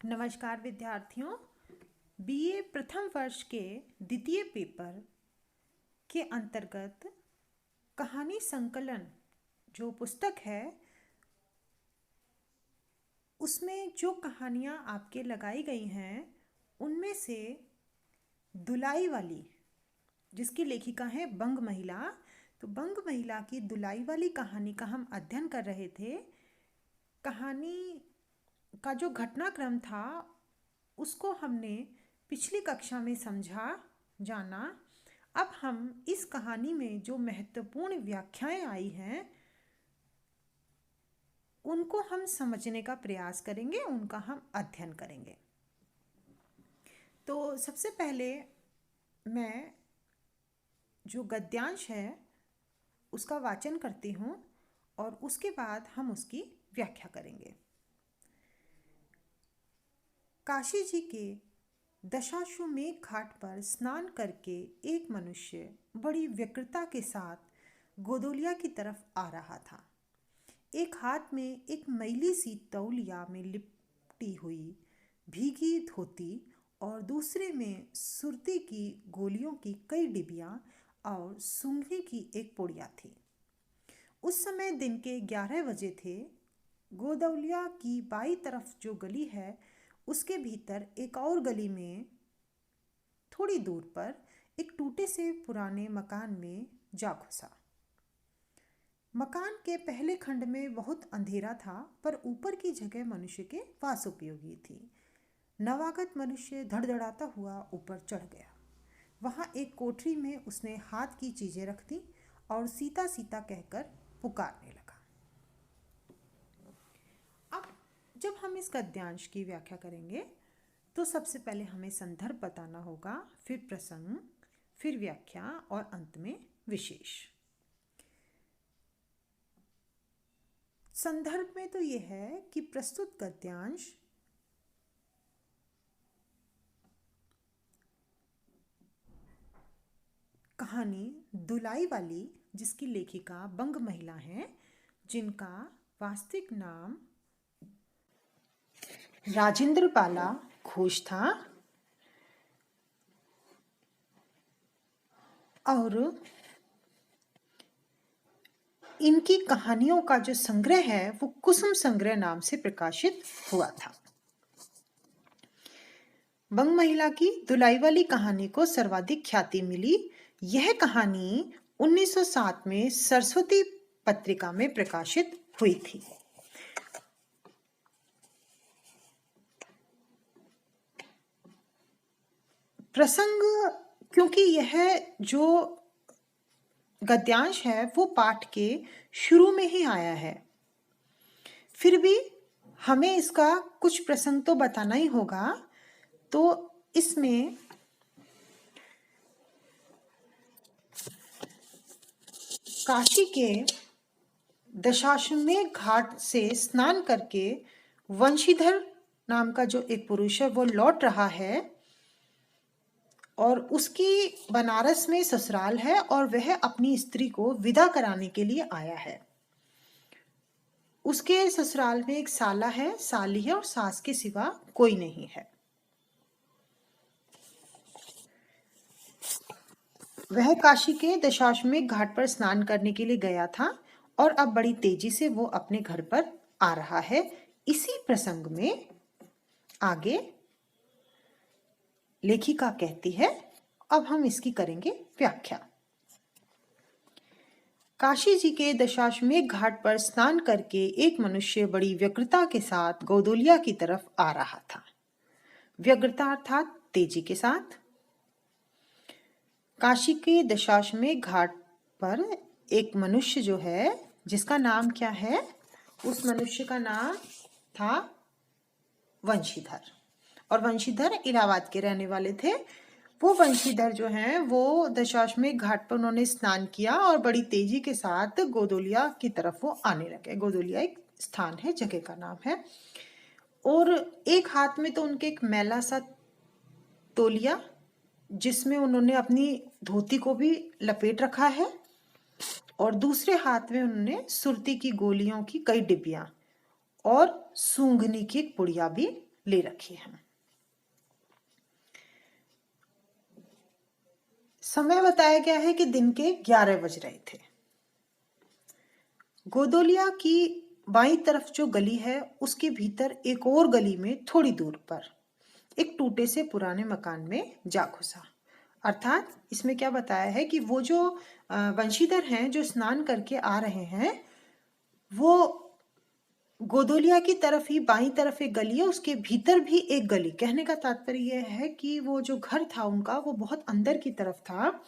नमस्कार विद्यार्थियों। बीए प्रथम वर्ष के द्वितीय पेपर के अंतर्गत कहानी संकलन जो पुस्तक है उसमें जो कहानियाँ आपके लगाई गई हैं उनमें से दुलाई वाली, जिसकी लेखिका है बंग महिला, तो बंग महिला की दुलाई वाली कहानी का हम अध्ययन कर रहे थे। कहानी का जो घटनाक्रम था उसको हमने पिछली कक्षा में जाना। अब हम इस कहानी में जो महत्वपूर्ण व्याख्याएं आई हैं उनको हम समझने का प्रयास करेंगे, उनका हम अध्ययन करेंगे। तो सबसे पहले मैं जो गद्यांश है उसका वाचन करती हूँ और उसके बाद हम उसकी व्याख्या करेंगे। काशी जी के दशाश्वमेध घाट पर स्नान करके एक मनुष्य बड़ी व्यग्रता के साथ गोदोलिया की तरफ आ रहा था। एक हाथ में एक मैली सी तौलिया में लिपटी हुई भीगी धोती और दूसरे में सुरती की गोलियों की कई डिबियाँ और सूंघने की एक पुड़िया थी। उस समय दिन के 11 बजे थे। गोदौलिया की बाई तरफ जो गली है उसके भीतर एक और गली में थोड़ी दूर पर एक टूटे से पुराने मकान में जा घुसा। मकान के पहले खंड में बहुत अंधेरा था, पर ऊपर की जगह मनुष्य के वास उपयोगी थी। नवागत मनुष्य धड़धड़ाता हुआ ऊपर चढ़ गया। वहाँ एक कोठरी में उसने हाथ की चीजें रख दी और सीता सीता कहकर पुकारने लगा। अब जब हम इस गद्यांश की व्याख्या करेंगे तो सबसे पहले हमें संदर्भ बताना होगा, फिर प्रसंग, फिर व्याख्या और अंत में विशेष। संदर्भ में तो यह है कि प्रस्तुत गद्यांश कहानी दुलाई वाली, जिसकी लेखिका बंग महिला हैं, जिनका वास्तविक नाम राजेंद्र बाला घोष था, और इनकी कहानियों का जो संग्रह है वो कुसुम संग्रह नाम से प्रकाशित हुआ था। बंग महिला की दुलाई वाली कहानी को सर्वाधिक ख्याति मिली। यह कहानी 1907 में सरस्वती पत्रिका में प्रकाशित हुई थी। प्रसंग, क्योंकि यह जो गद्यांश है वो पाठ के शुरू में ही आया है, फिर भी हमें इसका कुछ प्रसंग तो बताना ही होगा। तो इसमें काशी के दशाश्वमेध घाट से स्नान करके वंशीधर नाम का जो एक पुरुष है वो लौट रहा है और उसकी बनारस में ससुराल है और वह अपनी स्त्री को विदा कराने के लिए आया है। उसके ससुराल में एक साला है, साली है और सास के सिवा कोई नहीं है। वह काशी के दशाश्वमेध घाट पर स्नान करने के लिए गया था और अब बड़ी तेजी से वो अपने घर पर आ रहा है। इसी प्रसंग में आगे लेखिका कहती है, अब हम इसकी करेंगे व्याख्या। काशी जी के दशाश्वमेध घाट पर स्नान करके एक मनुष्य बड़ी व्यग्रता के साथ गोदोलिया की तरफ आ रहा था। व्यग्रता अर्थात तेजी के साथ। काशी के दशाश्वमेध घाट पर एक मनुष्य जो है, जिसका नाम क्या है, उस मनुष्य का नाम था वंशीधर, और वंशीधर इलाहाबाद के रहने वाले थे। वो वंशीधर जो हैं वो दशाश्वमेध घाट पर उन्होंने स्नान किया और बड़ी तेजी के साथ गोदोलिया की तरफ वो आने लगे। गोदोलिया एक स्थान है, जगह का नाम है। और एक हाथ में तो उनके एक मैला सा तौलिया, जिसमें उन्होंने अपनी धोती को भी लपेट रखा है, और दूसरे हाथ में उन्होंने सुरती की गोलियों की कई डिब्बियां और सूंघनी की एक पुड़िया भी ले रखी है। समय बताया गया है कि दिन के 11 बज रहे थे। गोदोलिया की बाईं तरफ जो गली है उसके भीतर एक और गली में थोड़ी दूर पर एक टूटे से पुराने मकान में जा घुसा। अर्थात इसमें क्या बताया है कि वो जो वंशीधर हैं जो स्नान करके आ रहे हैं, वो गोदोलिया की तरफ ही बाईं तरफ एक गली है, उसके भीतर भी एक गली। कहने का तात्पर्य यह है कि वो जो घर था उनका वो बहुत अंदर की तरफ था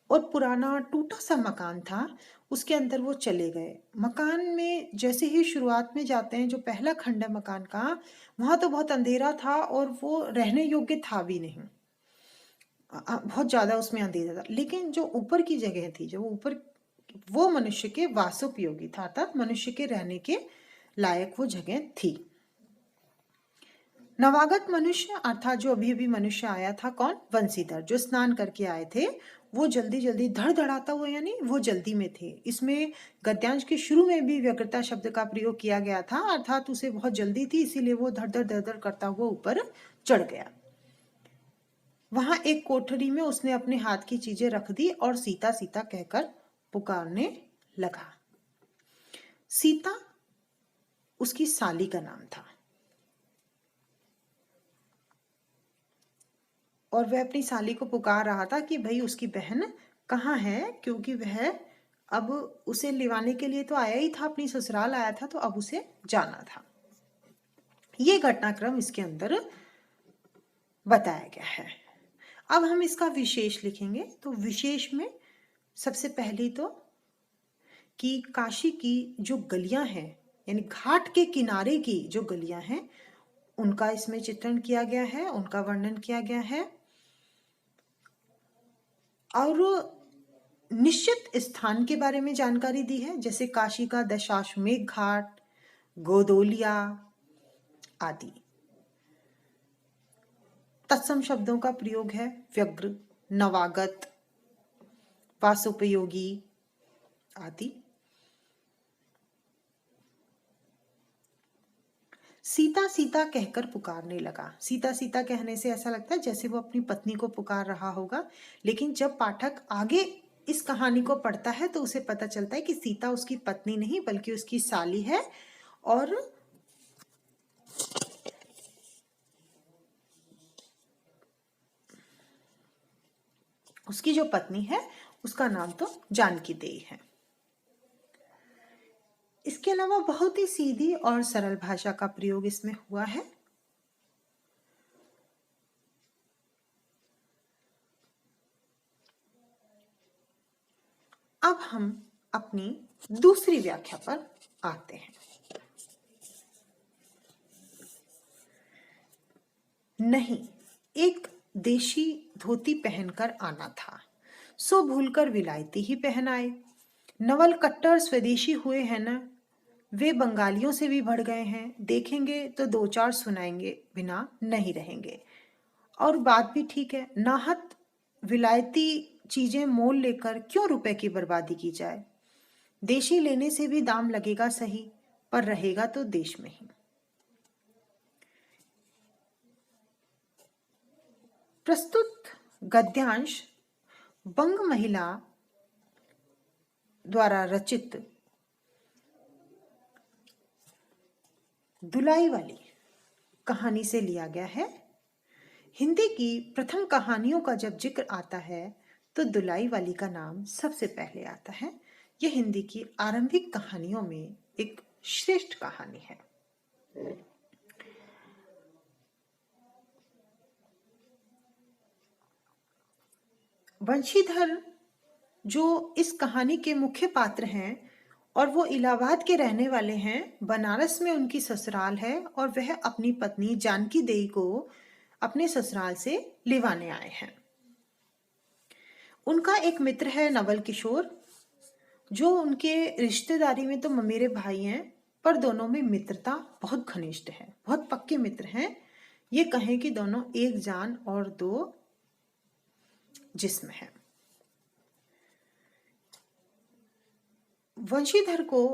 और पुराना टूटा सा मकान था, उसके अंदर वो चले गए। मकान में जैसे ही शुरुआत में जाते हैं, जो पहला खंड है मकान का, वहाँ तो बहुत अंधेरा था और वो रहने योग्य था भी नहीं, बहुत ज़्यादा उसमें अंधेरा था। लेकिन जो ऊपर की जगह थी, जो ऊपर, वो मनुष्य के वासोपयोगी था, अर्थात मनुष्य के रहने के लायक वो जगह थी। नवागत मनुष्य अर्थात जो अभी अभी मनुष्य आया था, कौन? वंशीधर, जो स्नान करके आए थे, वो जल्दी जल्दी धड़धड़ाता हुआ, यानी वो जल्दी में थे। इसमें गद्यांश के शुरू में भी व्यग्रता शब्द का प्रयोग किया गया था, अर्थात उसे बहुत जल्दी थी, इसीलिए वो धड़ धड़ धड़ धड़ करता हुआ ऊपर चढ़ गया। वहां एक कोठरी में उसने अपने हाथ की चीजें रख दी और सीता सीता कहकर पुकारने लगा। सीता उसकी साली का नाम था और वह अपनी साली को पुकार रहा था कि भाई उसकी बहन कहाँ है, क्योंकि वह अब उसे लिवाने के लिए तो आया ही था, अपनी ससुराल आया था, तो अब उसे जाना था। ये घटनाक्रम इसके अंदर बताया गया है। अब हम इसका विशेष लिखेंगे। तो विशेष में सबसे पहली तो कि काशी की जो गलियां हैं, यानी घाट के किनारे की जो गलियां हैं, उनका इसमें चित्रण किया गया है, उनका वर्णन किया गया है। और निश्चित स्थान के बारे में जानकारी दी है, जैसे काशी का दशाश्वमेध घाट, गोदोलिया आदि। तत्सम शब्दों का प्रयोग है व्यग्र, नवागत, वासोपयोगी आदि। सीता सीता कहकर पुकारने लगा। सीता सीता कहने से ऐसा लगता है जैसे वो अपनी पत्नी को पुकार रहा होगा, लेकिन जब पाठक आगे इस कहानी को पढ़ता है तो उसे पता चलता है कि सीता उसकी पत्नी नहीं बल्कि उसकी साली है, और उसकी जो पत्नी है उसका नाम तो जानकी देई है। इसके अलावा बहुत ही सीधी और सरल भाषा का प्रयोग इसमें हुआ है। अब हम अपनी दूसरी व्याख्या पर आते हैं। नहीं, एक देशी धोती पहनकर आना था, सो भूलकर विलायती ही पहन आए। नवल कट्टर स्वदेशी हुए हैं ना, वे बंगालियों से भी बढ़ गए हैं, देखेंगे तो दो चार सुनाएंगे, बिना नहीं रहेंगे। और बात भी ठीक है, नाहत विलायती चीजें मोल लेकर क्यों रुपए की बर्बादी की जाए। देशी लेने से भी दाम लगेगा सही, पर रहेगा तो देश में ही। प्रस्तुत गद्यांश बंग महिला द्वारा रचित दुलाई वाली कहानी से लिया गया है। हिंदी की प्रथम कहानियों का जब जिक्र आता है तो दुलाई वाली का नाम सबसे पहले आता है। यह हिंदी की आरंभिक कहानियों में एक श्रेष्ठ कहानी है। वंशीधर जो इस कहानी के मुख्य पात्र हैं और वो इलाहाबाद के रहने वाले हैं, बनारस में उनकी ससुराल है और वह अपनी पत्नी जानकी देई को अपने ससुराल से लिवाने आए हैं। उनका एक मित्र है नवल किशोर, जो उनके रिश्तेदारी में तो ममेरे भाई हैं, पर दोनों में मित्रता बहुत घनिष्ठ है, बहुत पक्के मित्र हैं। ये कहें कि दोनों एक जान और दो जिस्म है। वंशीधर को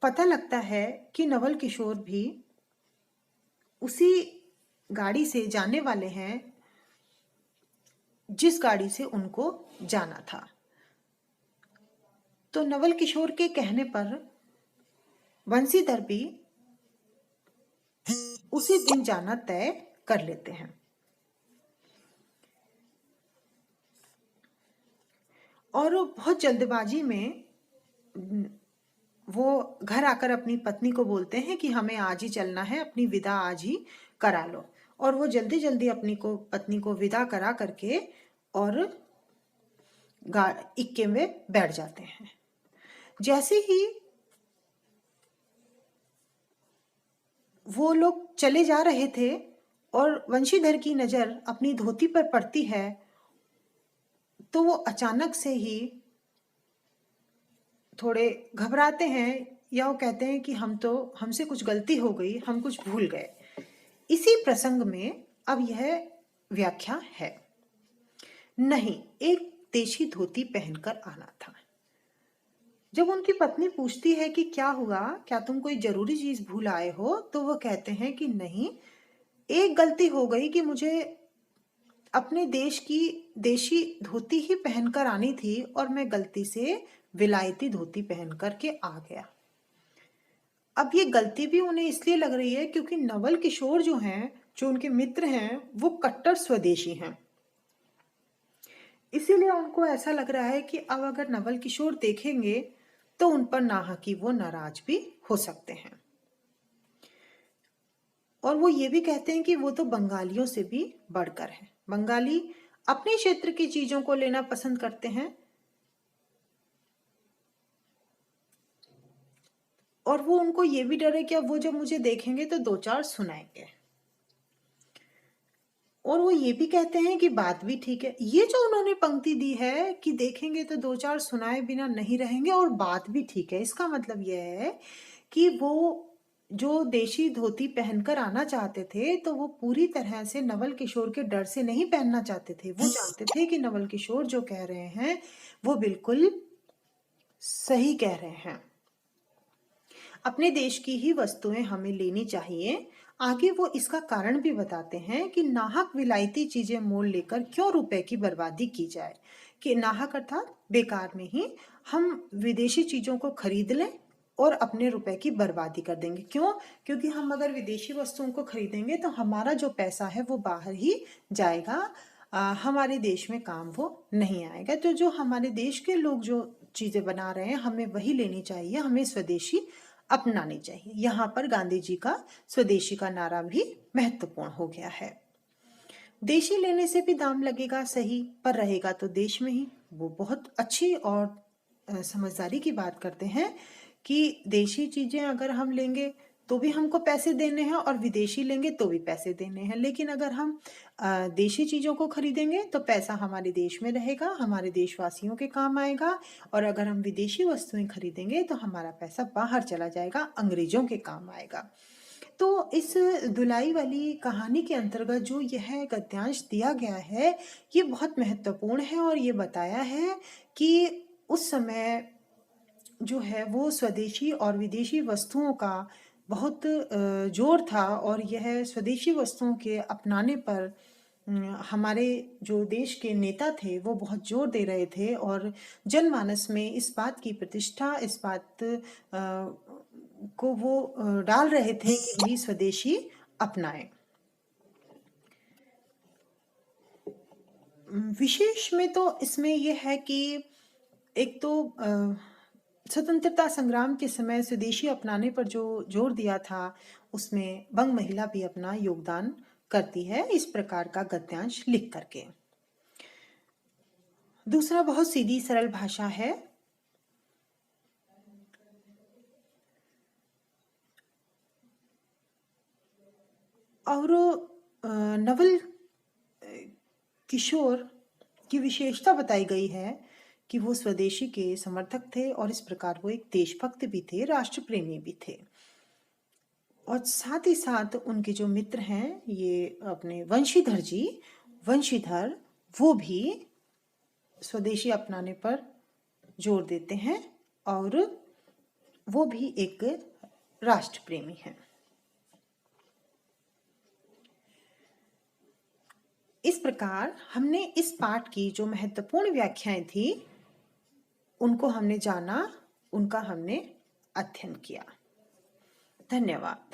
पता लगता है कि नवल किशोर भी उसी गाड़ी से जाने वाले हैं जिस गाड़ी से उनको जाना था। तो नवल किशोर के कहने पर बंशीधर भी उसी दिन जाना तय कर लेते हैं। और वो बहुत जल्दबाजी में वो घर आकर अपनी पत्नी को बोलते हैं कि हमें आज ही चलना है, अपनी विदा आज ही करा लो। और वो जल्दी जल्दी पत्नी को विदा करा करके और इक्के में बैठ जाते हैं। जैसे ही वो लोग चले जा रहे थे और वंशीधर की नजर अपनी धोती पर पड़ती है, तो वो अचानक से ही थोड़े घबराते हैं, या वो कहते हैं कि हमसे कुछ गलती हो गई, हम कुछ भूल गए। इसी प्रसंग में अब यह व्याख्या है। नहीं, एक देशी धोती पहनकर आना था। जब उनकी पत्नी पूछती है कि क्या हुआ, क्या तुम कोई जरूरी चीज भूल आए हो, तो वो कहते हैं कि नहीं, एक गलती हो गई कि मुझे अपने देश की देशी धोती ही पहनकर आनी थी और मैं गलती से विलायती धोती पहन करके आ गया। अब ये गलती भी उन्हें इसलिए लग रही है क्योंकि नवल किशोर जो हैं, जो उनके मित्र हैं, वो कट्टर स्वदेशी हैं। इसीलिए उनको ऐसा लग रहा है कि अब अगर नवल किशोर देखेंगे तो उन पर नाहकी वो नाराज भी हो सकते हैं। और वो ये भी कहते हैं कि वो तो बंगालियों से भी बढ़कर है। बंगाली अपने क्षेत्र की चीजों को लेना पसंद करते हैं और वो उनको ये भी डर है कि अब वो जब मुझे देखेंगे तो दो चार सुनाएंगे। और वो ये भी कहते हैं कि बात भी ठीक है। ये जो उन्होंने पंक्ति दी है कि देखेंगे तो दो चार सुनाए बिना नहीं रहेंगे और बात भी ठीक है, इसका मतलब यह है कि वो जो देशी धोती पहनकर आना चाहते थे तो वो पूरी तरह से नवल किशोर के डर से नहीं पहनना चाहते थे। वो जानते थे कि नवल किशोर जो कह रहे हैं वो बिल्कुल सही कह रहे हैं। अपने देश की ही वस्तुएं हमें लेनी चाहिए। आगे वो इसका कारण भी बताते हैं कि नाहक विलायती चीजें मोल लेकर क्यों रुपए की बर्बादी की जाए, कि नाहक अर्थात बेकार में ही हम विदेशी चीजों को खरीद लें और अपने रुपए की बर्बादी कर देंगे। क्यों? क्योंकि हम अगर विदेशी वस्तुओं को खरीदेंगे तो हमारा जो पैसा है वो बाहर ही जाएगा, हमारे देश में काम वो नहीं आएगा। तो जो हमारे देश के लोग जो चीजें बना रहे हैं हमें वही लेनी चाहिए, हमें स्वदेशी अपनानी चाहिए। यहाँ पर गांधी जी का स्वदेशी का नारा भी महत्वपूर्ण हो गया है। देशी लेने से भी दाम लगेगा सही, पर रहेगा तो देश में ही। वो बहुत अच्छी और समझदारी की बात करते हैं कि देशी चीजें अगर हम लेंगे तो भी हमको पैसे देने हैं और विदेशी लेंगे तो भी पैसे देने हैं। लेकिन अगर हम देशी चीजों को खरीदेंगे तो पैसा हमारे देश में रहेगा, हमारे देशवासियों के काम आएगा। और अगर हम विदेशी वस्तुएं खरीदेंगे तो हमारा पैसा बाहर चला जाएगा, अंग्रेजों के काम आएगा। तो इस धुलाई वाली कहानी के अंतर्गत जो यह गद्यांश दिया गया है ये बहुत महत्वपूर्ण है और ये बताया है कि उस समय जो है वो स्वदेशी और विदेशी वस्तुओं का बहुत जोर था और यह स्वदेशी वस्तुओं के अपनाने पर हमारे जो देश के नेता थे वो बहुत जोर दे रहे थे और जनमानस में इस बात की प्रतिष्ठा, इस बात को वो डाल रहे थे कि भी स्वदेशी अपनाएं। विशेष में तो इसमें यह है कि एक तो स्वतंत्रता संग्राम के समय स्वदेशी अपनाने पर जो जोर दिया था उसमें बंग महिला भी अपना योगदान करती है इस प्रकार का गद्यांश लिख करके। दूसरा बहुत सीधी सरल भाषा है। और नवल किशोर की विशेषता बताई गई है कि वो स्वदेशी के समर्थक थे और इस प्रकार वो एक देशभक्त भी थे, राष्ट्र प्रेमी भी थे। और साथ ही साथ उनके जो मित्र हैं ये अपने वंशीधर जी, वंशीधर वो भी स्वदेशी अपनाने पर जोर देते हैं और वो भी एक राष्ट्र प्रेमी हैं। इस प्रकार हमने इस पाठ की जो महत्वपूर्ण व्याख्याएं थी उनको हमने जाना, उनका हमने अध्ययन किया। धन्यवाद।